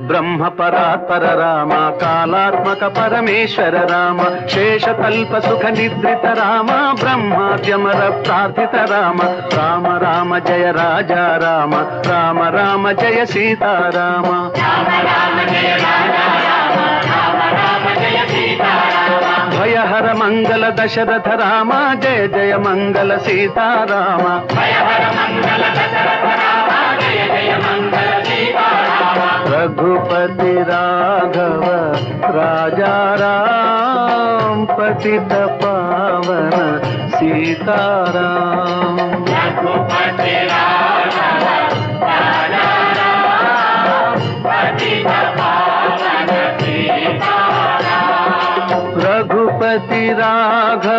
బ్రహ్మ పరాత్పర రామ, కాలాత్మక పరమేశ్వర రామ, శేషకల్ప సుఖ నిద్రిత రామ, బ్రహ్మాద్యమర ప్రార్థిత రామ. రామ రామ జయ రాజా రామ, రామ రామ జయ సీతారామ. భయహర మంగళ దశరథ రామ, జయ జయ మంగళ సీతారామ. रघुपति राघव राजा राम, पतित पावन सीताराम. रघुपति राघव राजा राम, पतित पावन सीताराम. रघुपति राघव